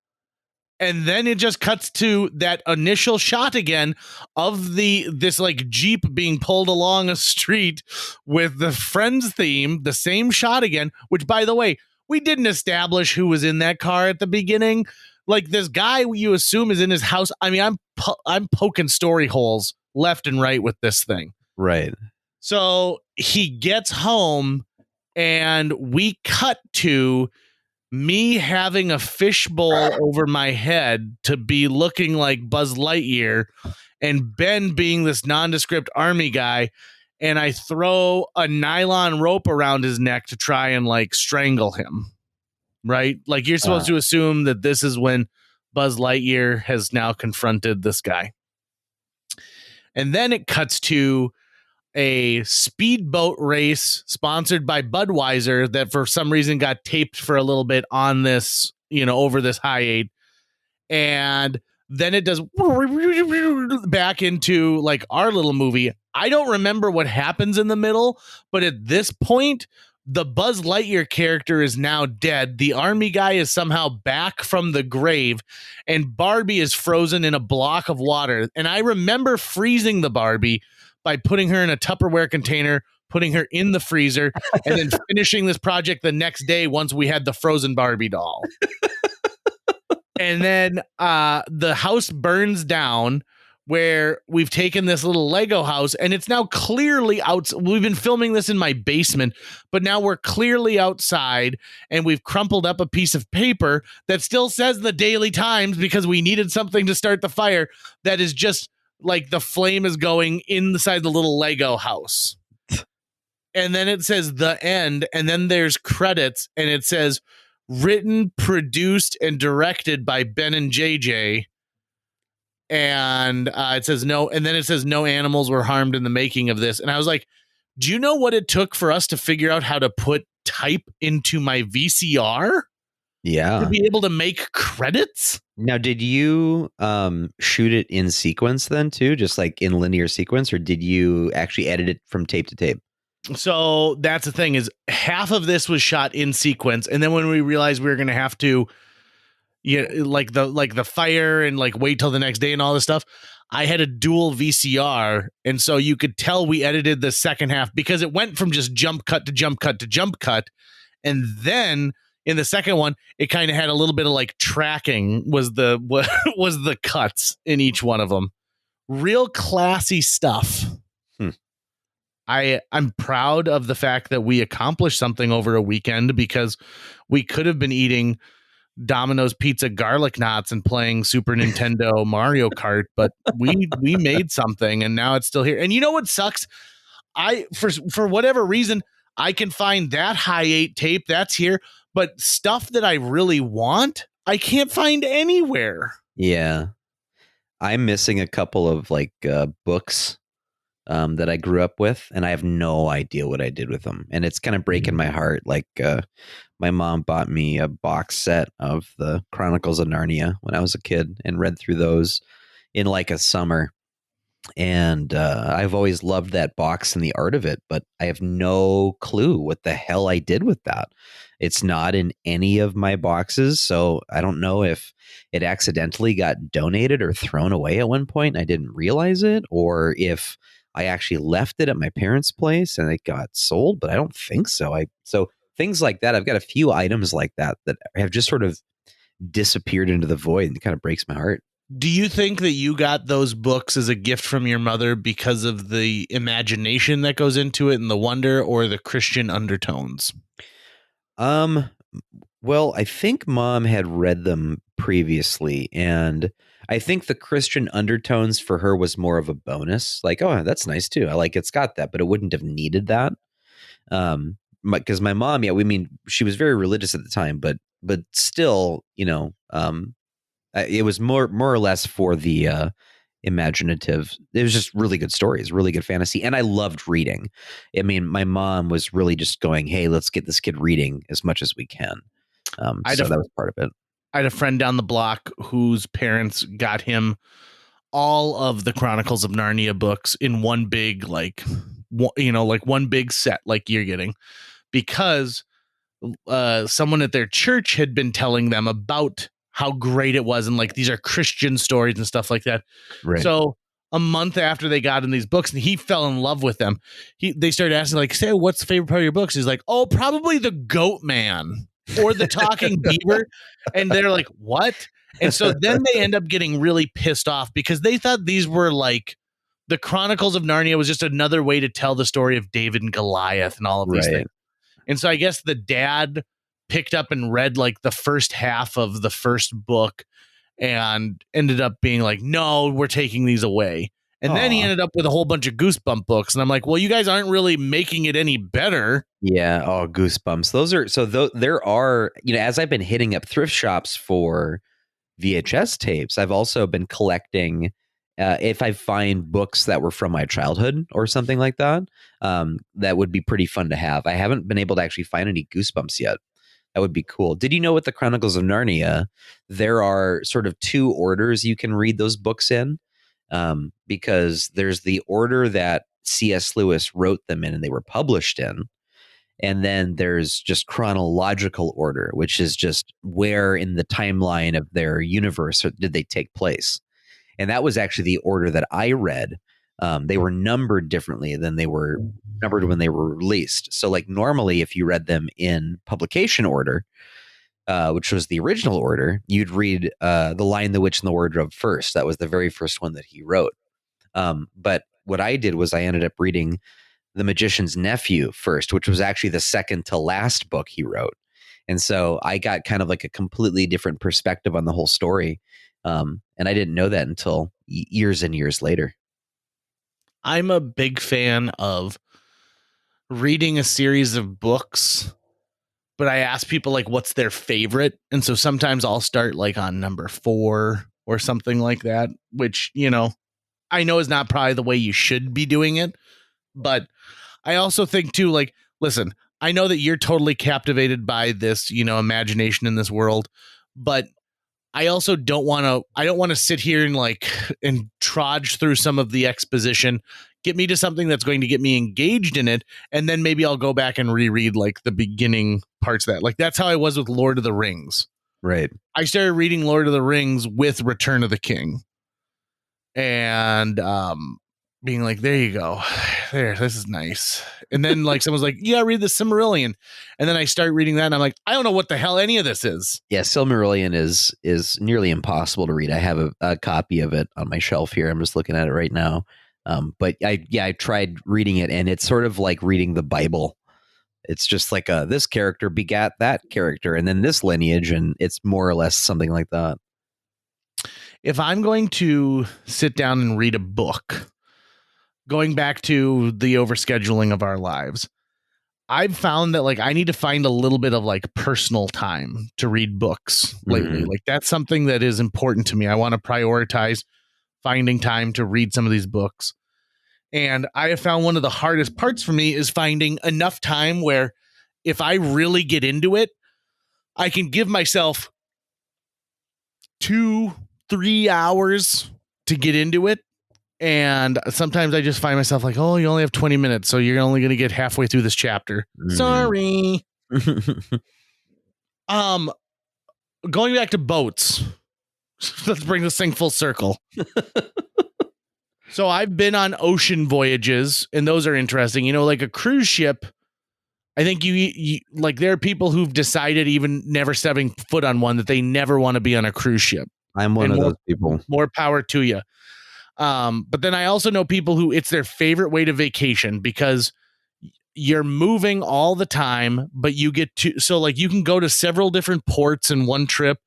And then it just cuts to that initial shot again of this like Jeep being pulled along a street with the Friends theme, the same shot again, which, by the way, we didn't establish who was in that car at the beginning. Like, this guy you assume is in his house. I mean, I'm poking story holes left and right with this thing. Right. So he gets home and we cut to me having a fishbowl over my head to be looking like Buzz Lightyear, and Ben being this nondescript army guy, and I throw a nylon rope around his neck to try and like strangle him. Right? Like, you're supposed to assume that this is when Buzz Lightyear has now confronted this guy. And then it cuts to a speedboat race sponsored by Budweiser that for some reason got taped for a little bit on this, over this high eight. And then it does back into like our little movie. I don't remember what happens in the middle, but at this point, the Buzz Lightyear character is now dead. The army guy is somehow back from the grave, and Barbie is frozen in a block of water. And I remember freezing the Barbie by putting her in a Tupperware container, putting her in the freezer, and then finishing this project the next day once we had the frozen Barbie doll. And then the house burns down, where we've taken this little Lego house, and it's now clearly out. We've been filming this in my basement, but now we're clearly outside, and we've crumpled up a piece of paper that still says the Daily Times because we needed something to start the fire. That is just like the flame is going inside the little Lego house. And then it says the end, and then there's credits, and it says written, produced, and directed by Ben and JJ. And it says no, and then it says no animals were harmed in the making of this. And I was like, do you know what it took for us to figure out how to put type into my VCR? Yeah. To be able to make credits? Now, did you shoot it in sequence then too, just like in linear sequence, or did you actually edit it from tape to tape? So that's the thing, is half of this was shot in sequence, and then when we realized we were going to have to, like the fire and like wait till the next day and all this stuff, I had a dual VCR, and so you could tell we edited the second half because it went from just jump cut to jump cut to jump cut, and then in the second one, it kind of had a little bit of like tracking was the cuts in each one of them. Real classy stuff. I'm proud of the fact that we accomplished something over a weekend, because we could have been eating Domino's pizza garlic knots and playing Super Nintendo Mario Kart, but we made something, and now it's still here. And you know what sucks? For whatever reason, I can find that high 8 tape that's here, but stuff that I really want, I can't find anywhere. Yeah. I'm missing a couple of like books that I grew up with, and I have no idea what I did with them. And it's kind of breaking my heart. Like my mom bought me a box set of the Chronicles of Narnia when I was a kid and read through those in like a summer. And I've always loved that box and the art of it, but I have no clue what the hell I did with that. It's not in any of my boxes, so I don't know if it accidentally got donated or thrown away at one point and I didn't realize it, or if I actually left it at my parents' place and it got sold, but I don't think so. So things like that. I've got a few items like that that have just sort of disappeared into the void, and it kind of breaks my heart. Do you think that you got those books as a gift from your mother because of the imagination that goes into it and the wonder, or the Christian undertones? Well, I think mom had read them previously, and I think the Christian undertones for her was more of a bonus. Like, oh, that's nice too. I like it's got that, but it wouldn't have needed that. Because my mom, yeah, we mean she was very religious at the time, but still, it was more or less for the imaginative. It was just really good stories, really good fantasy, and I loved reading. I mean, my mom was really just going, "Hey, let's get this kid reading as much as we can." So that was part of it. I had a friend down the block whose parents got him all of the Chronicles of Narnia books in one big, like one big set, like you're getting, because someone at their church had been telling them about how great it was, and like these are Christian stories and stuff like that. Right. So a month after they got in these books and he fell in love with them, they started asking, like, say, what's the favorite part of your books? He's like, oh, probably the Goat Man or the Talking Beaver. And they're like, what? And so then they end up getting really pissed off because they thought these were like the Chronicles of Narnia was just another way to tell the story of David and Goliath and all of these things. And so I guess the dad picked up and read like the first half of the first book and ended up being like, no, we're taking these away. And then he ended up with a whole bunch of Goosebump books. And I'm like, well, you guys aren't really making it any better. Yeah. Oh, Goosebumps. There are, as I've been hitting up thrift shops for VHS tapes, I've also been collecting, if I find books that were from my childhood or something like that, that would be pretty fun to have. I haven't been able to actually find any Goosebumps yet. That would be cool. Did you know with the Chronicles of Narnia, there are sort of two orders you can read those books in? Because there's the order that C.S. Lewis wrote them in and they were published in. And then there's just chronological order, which is just where in the timeline of their universe did they take place. And that was actually the order that I read. They were numbered differently than they were numbered when they were released. So like normally if you read them in publication order, which was the original order, you'd read The Lion, the Witch, and the Wardrobe first. That was the very first one that he wrote. But what I did was I ended up reading The Magician's Nephew first, which was actually the second to last book he wrote. And so I got kind of like a completely different perspective on the whole story. And I didn't know that until years and years later. I'm a big fan of reading a series of books, but I ask people like what's their favorite. And so sometimes I'll start like on number 4 or something like that, which, I know is not probably the way you should be doing it. But I also think too, like, listen, I know that you're totally captivated by this, imagination in this world, but I also don't want to sit here and trudge through some of the exposition. Get me to something that's going to get me engaged in it. And then maybe I'll go back and reread like the beginning parts of that. Like that's how I was with Lord of the Rings. Right. I started reading Lord of the Rings with Return of the King. And being like, there you go. There, this is nice. And then like someone's like, yeah, read the Silmarillion. And then I start reading that and I'm like, I don't know what the hell any of this is. Yeah, Silmarillion is nearly impossible to read. I have a copy of it on my shelf here. I'm just looking at it right now. But I tried reading it and it's sort of like reading the Bible. It's just like this character begat that character and then this lineage, and it's more or less something like that. If I'm going to sit down and read a book, going back to the overscheduling of our lives, I've found that like I need to find a little bit of like personal time to read books lately. Like that's something that is important to me. I want to prioritize finding time to read some of these books. And I have found one of the hardest parts for me is finding enough time where if I really get into it, I can give myself 2-3 hours to get into it. And sometimes I just find myself like, oh, you only have 20 minutes. So you're only going to get halfway through this chapter. Sorry. Um, going back to boats. Let's bring this thing full circle. So I've been on ocean voyages, and those are interesting. You know, like a cruise ship. I think you like there are people who've decided, even never stepping foot on one, that they never want to be on a cruise ship. I'm one of those people. More power to you. But then I also know people who it's their favorite way to vacation because you're moving all the time, but you get to, so like you can go to several different ports in one trip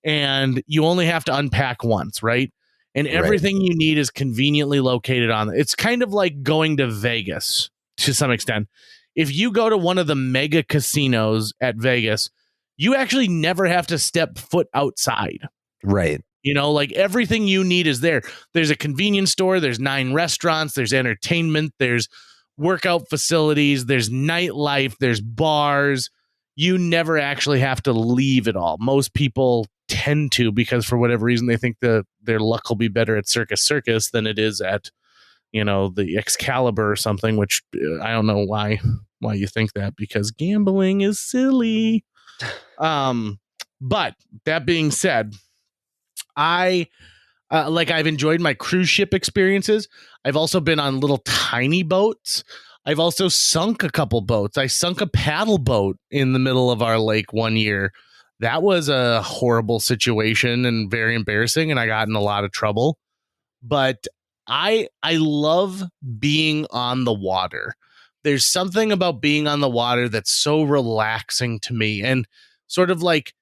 and you only have to unpack once, right? And everything you need is conveniently located on it. It's kind of like going to Vegas to some extent. If you go to one of the mega casinos at Vegas, you actually never have to step foot outside. Right. You know, like everything you need is there. There's a convenience store, there's 9 restaurants, there's entertainment, there's workout facilities, there's nightlife, there's bars. You never actually have to leave at all. Most people tend to because for whatever reason they think that their luck will be better at Circus than it is at, you know, the Excalibur or something, which I don't know why you think that, because gambling is silly. But that being said, I've enjoyed my cruise ship experiences. I've also been on little tiny boats. I've also sunk a couple boats. I sunk a paddle boat in the middle of our lake one year. That was a horrible situation and very embarrassing, and I got in a lot of trouble. But I love being on the water. There's something about being on the water that's so relaxing to me, and sort of like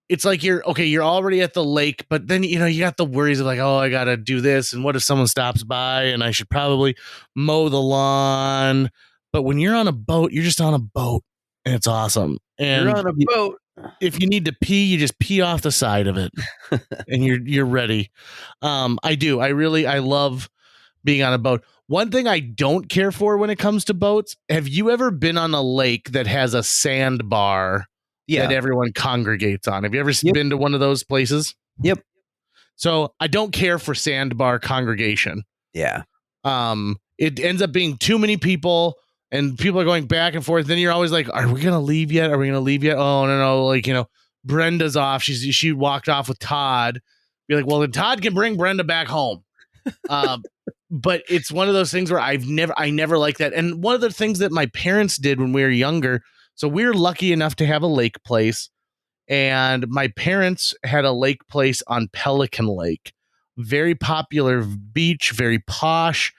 it's like you're already at the lake, but then, you know, you got the worries of like, oh, I got to do this. And what if someone stops by and I should probably mow the lawn. But when you're on a boat, you're just on a boat and it's awesome. And you're on a boat. If you need to pee, you just pee off the side of it and you're ready. I love being on a boat. One thing I don't care for when it comes to boats. Have you ever been on a lake that has a sandbar that everyone congregates on? Have you ever been to one of those places? Yep. So I don't care for sandbar congregation. Yeah. It ends up being too many people and people are going back and forth. Then you're always like, are we going to leave yet? Are we going to leave yet? Oh, no. Like, you know, Brenda's off. She walked off with Todd. Be like, well, then Todd can bring Brenda back home. But it's one of those things where I never liked that. And one of the things that my parents did when we were younger, so we were lucky enough to have a lake place, and my parents had a lake place on Pelican Lake, very popular beach, very posh.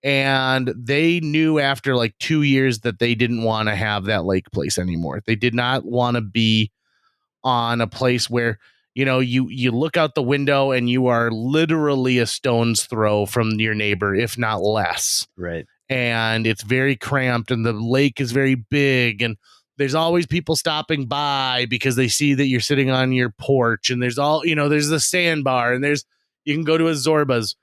And they knew after like 2 years that they didn't want to have that lake place anymore. They did not want to be on a place where, you know, you look out the window and you are literally a stone's throw from your neighbor, if not less. Right. And it's very cramped and the lake is very big and there's always people stopping by because they see that you're sitting on your porch, and there's there's the sandbar and you can go to a Zorba's.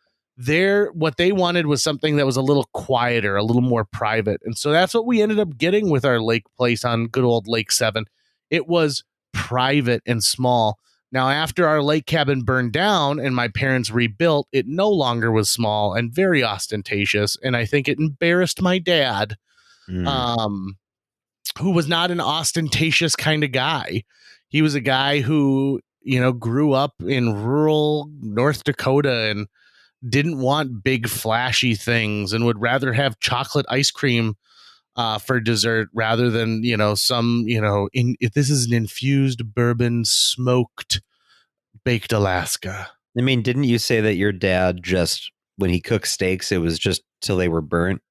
What they wanted was something that was a little quieter, a little more private. And so that's what we ended up getting with our lake place on good old Lake 7. It was private and small. Now, after our lake cabin burned down and my parents rebuilt, it no longer was small and very ostentatious. And I think it embarrassed my dad, who was not an ostentatious kind of guy. He was a guy who, you know, grew up in rural North Dakota and didn't want big flashy things and would rather have chocolate ice cream for dessert rather than, you know, if this is an infused bourbon smoked baked Alaska. I mean, didn't you say that your dad just, when he cooked steaks, it was just till they were burnt?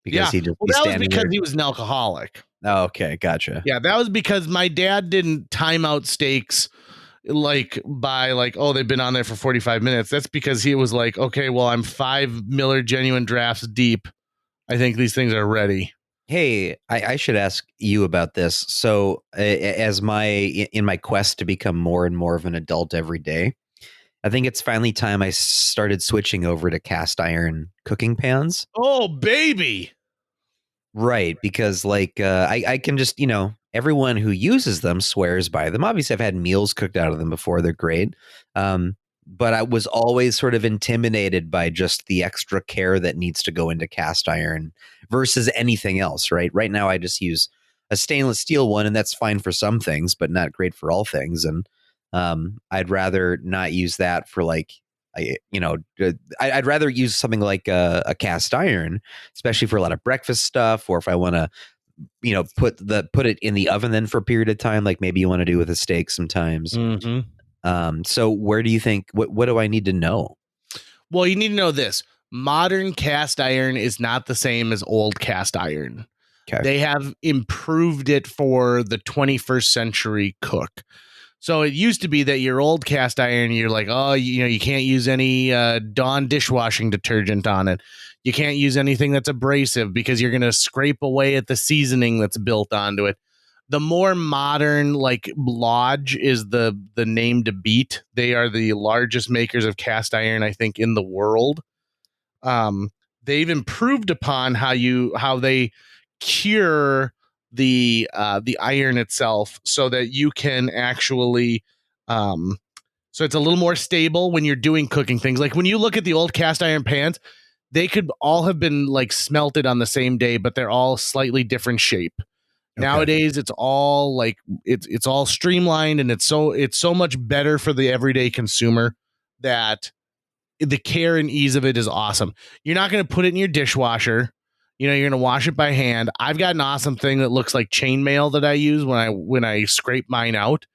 Because that was because he was an alcoholic. Oh, okay. Gotcha. Yeah, that was because my dad didn't time out steaks by they've been on there for 45 minutes. That's because he was like, okay, well, I'm 5 Miller Genuine Drafts deep. I think these things are ready. Hey, I should ask you about this. So in my quest to become more and more of an adult every day, I think it's finally time I started switching over to cast iron cooking pans. Oh, baby. Right. Because I can just, you know, everyone who uses them swears by them. Obviously, I've had meals cooked out of them before. They're great. But I was always sort of intimidated by just the extra care that needs to go into cast iron versus anything else. Right. Right now, I just use a stainless steel one, and that's fine for some things, but not great for all things. And I'd rather not use that for like, I'd rather use something like a cast iron, especially for a lot of breakfast stuff, or if I want to, put it in the oven then for a period of time, like maybe you want to do with a steak sometimes. So where do you think, what do I need to know? Well, you need to know this. Modern cast iron is not the same as old cast iron. Okay. They have improved it for the 21st century cook. So it used to be that your old cast iron, you're like, oh, you can't use any Dawn dishwashing detergent on it. You can't use anything that's abrasive because you're going to scrape away at the seasoning that's built onto it. The more modern, like Lodge is the name to beat. They are the largest makers of cast iron, I think, in the world. They've improved upon how they cure the iron itself so that you can actually so it's a little more stable when you're doing cooking things. Like when you look at the old cast iron pans, they could all have been like smelted on the same day, but they're all slightly different shape. Okay. Nowadays it's all like it's all streamlined, and it's so much better for the everyday consumer that the care and ease of it is awesome. You're not going to put it in your dishwasher. You're going to wash it by hand. I've got an awesome thing that looks like chainmail that I use when I scrape mine out.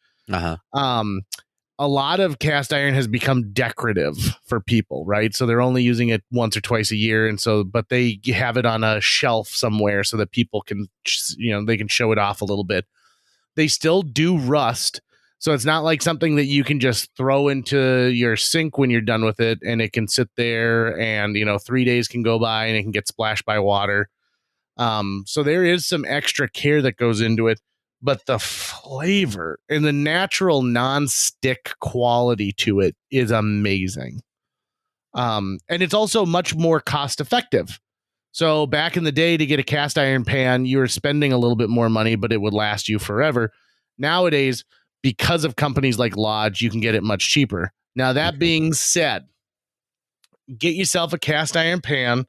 A lot of cast iron has become decorative for people, right? So they're only using it once or twice a year, but they have it on a shelf somewhere so that people can, they can show it off a little bit. They still do rust. So it's not like something that you can just throw into your sink when you're done with it and it can sit there and, 3 days can go by and it can get splashed by water. So there is some extra care that goes into it, but the flavor and the natural non-stick quality to it is amazing. And it's also much more cost effective. So back in the day, to get a cast iron pan, you were spending a little bit more money, but it would last you forever. Nowadays, because of companies like Lodge, you can get it much cheaper. Now, that being said, get yourself a cast iron pan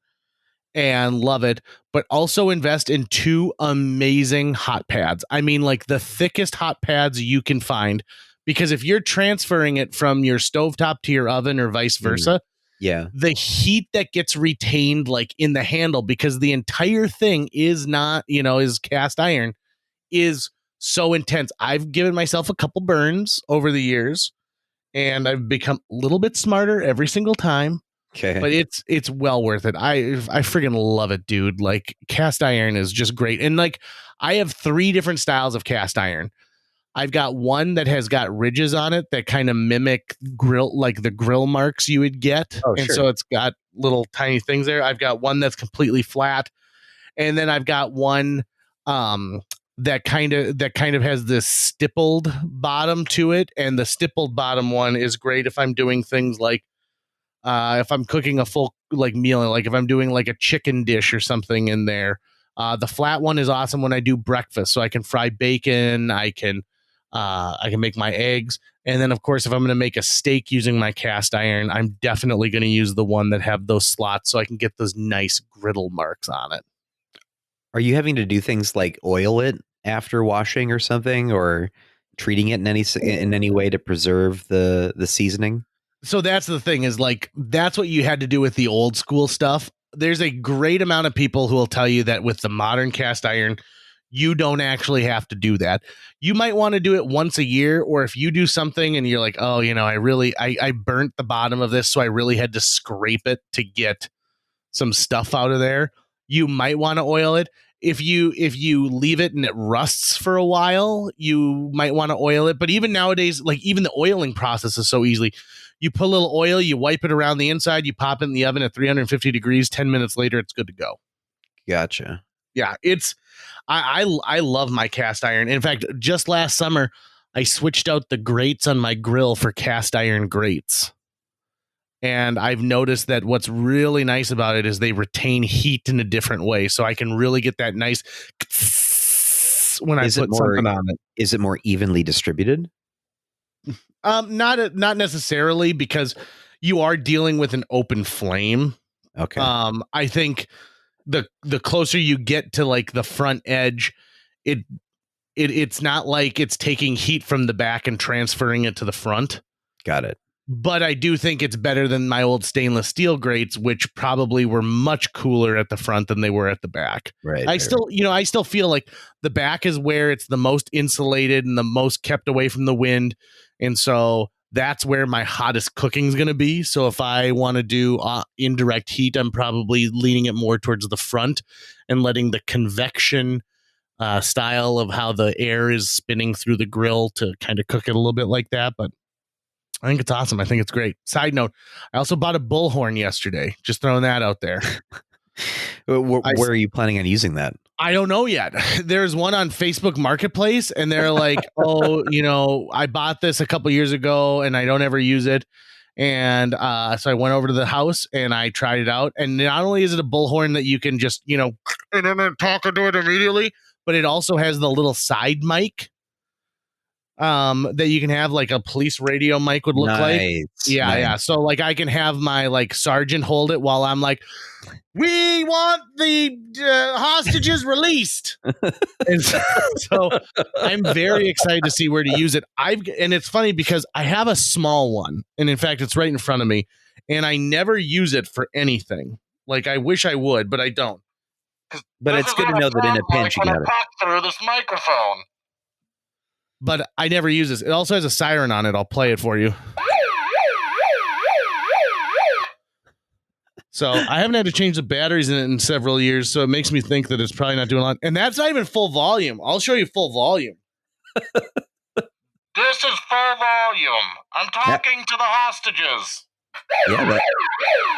and love it, but also invest in 2 amazing hot pads. I mean, like the thickest hot pads you can find, because if you're transferring it from your stovetop to your oven or vice versa, the heat that gets retained like in the handle, because the entire thing is not, is cast iron, is so intense. I've given myself a couple burns over the years, and I've become a little bit smarter every single time. Okay. But it's well worth it. I freaking love it, dude. Like cast iron is just great. And like I have 3 different styles of cast iron. I've got one that has got ridges on it that kind of mimic grill, like the grill marks you would get. Oh, and sure. So it's got little tiny things there. I've got one that's completely flat. And then I've got one that kind of has this stippled bottom to it, and the stippled bottom one is great if I'm doing things like if I'm cooking a full like meal, like if I'm doing like a chicken dish or something in there. The flat one is awesome when I do breakfast, so I can fry bacon, I can make my eggs, and then of course if I'm going to make a steak using my cast iron, I'm definitely going to use the one that have those slots so I can get those nice griddle marks on it. Are you having to do things like oil it after washing or something, or treating it in any way to preserve the seasoning? So that's the thing, is like that's what you had to do with the old school stuff. There's a great amount of people who will tell you that with the modern cast iron, you don't actually have to do that. You might want to do it once a year, or if you do something and you're like, oh, I burnt the bottom of this, so I really had to scrape it to get some stuff out of there. You might want to oil it. If you leave it and it rusts for a while, you might want to oil it. But even nowadays, like even the oiling process is so easily. You put a little oil, you wipe it around the inside, you pop it in the oven at 350 degrees, 10 minutes later, it's good to go. Gotcha. Yeah, I love my cast iron. In fact, just last summer, I switched out the grates on my grill for cast iron grates. And I've noticed that what's really nice about it is they retain heat in a different way. So I can really get that nice when I put something on it. Is it more evenly distributed? Not necessarily, because you are dealing with an open flame. Okay. I think the closer you get to like the front edge, it's not like it's taking heat from the back and transferring it to the front. Got it. But I do think it's better than my old stainless steel grates, which probably were much cooler at the front than they were at the back. Right. I still feel like the back is where it's the most insulated and the most kept away from the wind. And so that's where my hottest cooking is going to be. So if I want to do indirect heat, I'm probably leaning it more towards the front and letting the convection style of how the air is spinning through the grill to kind of cook it a little bit like that. But I think it's awesome. I think it's great. Side note, I also bought a bullhorn yesterday. Just throwing that out there. Where are you planning on using that? I don't know yet. There's one on Facebook Marketplace, and they're like, oh, I bought this a couple years ago, and I don't ever use it. And so I went over to the house, and I tried it out. And not only is it a bullhorn that you can just, and then talk into it immediately, but it also has the little side mic. That you can have like a police radio mic would look like. Yeah. So like I can have my like sergeant hold it while I'm like, we want the hostages released. And so I'm very excited to see where to use it. And it's funny because I have a small one, and in fact, it's right in front of me, and I never use it for anything. Like I wish I would, but I don't. But it's good to know that in a pinch you got it. Through this microphone. But I never use this. It also has a siren on it. I'll play it for you. So I haven't had to change the batteries in it in several years, so it makes me think that it's probably not doing a lot. And that's not even full volume. I'll show you full volume. This is full volume. I'm talking to the hostages. Yeah,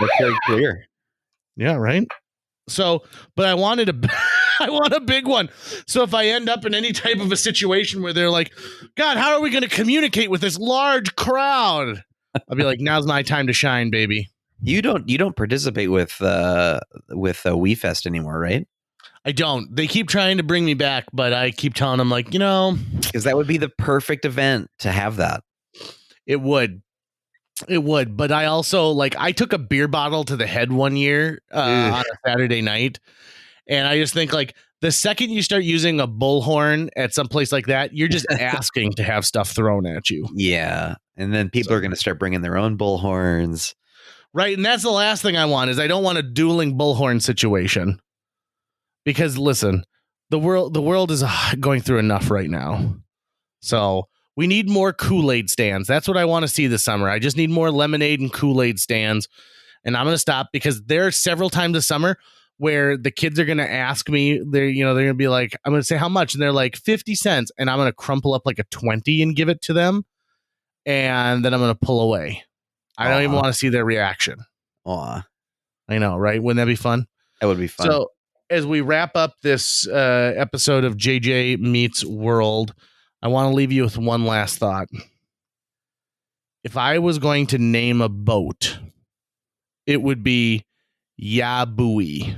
that's very clear. Yeah, right? So, but I want a big one. So if I end up in any type of a situation where they're like, God, how are we going to communicate with this large crowd? I'll be like, now's my time to shine, baby. You don't participate with WeFest anymore, right? I don't. They keep trying to bring me back, but I keep telling them like, because that would be the perfect event to have that. It would. But I also I took a beer bottle to the head one year on a Saturday night. And I just think the second you start using a bullhorn at some place like that, you're just asking to have stuff thrown at you. Yeah. And then people are going to start bringing their own bullhorns. Right. And that's the last thing I want is I don't want a dueling bullhorn situation. Because listen, the world is going through enough right now. So we need more Kool-Aid stands. That's what I want to see this summer. I just need more lemonade and Kool-Aid stands. And I'm going to stop because there are several times this summer where the kids are going to ask me, they're going to be like, I'm going to say how much? And they're like 50 cents. And I'm going to crumple up like a 20 and give it to them. And then I'm going to pull away. I don't even want to see their reaction. Aw. I know, right? Wouldn't that be fun? That would be fun. So as we wrap up this episode of JJ Meets World, I want to leave you with one last thought. If I was going to name a boat, it would be Yabui.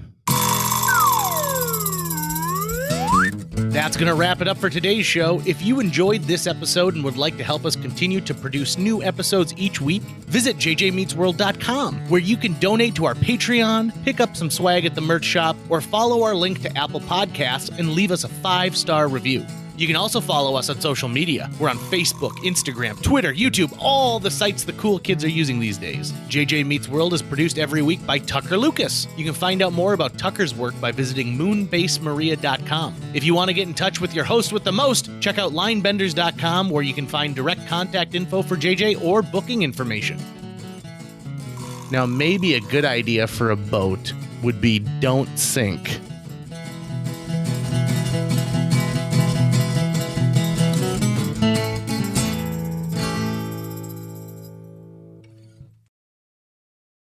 That's going to wrap it up for today's show. If you enjoyed this episode and would like to help us continue to produce new episodes each week, visit jjmeetsworld.com, where you can donate to our Patreon, pick up some swag at the merch shop, or follow our link to Apple Podcasts and leave us a 5-star review. You can also follow us on social media. We're on Facebook, Instagram, Twitter, YouTube, all the sites the cool kids are using these days. JJ Meets World is produced every week by Tucker Lucas. You can find out more about Tucker's work by visiting moonbasemaria.com. If you want to get in touch with your host with the most, check out linebenders.com, where you can find direct contact info for JJ or booking information. Now, maybe a good idea for a boat would be don't sink.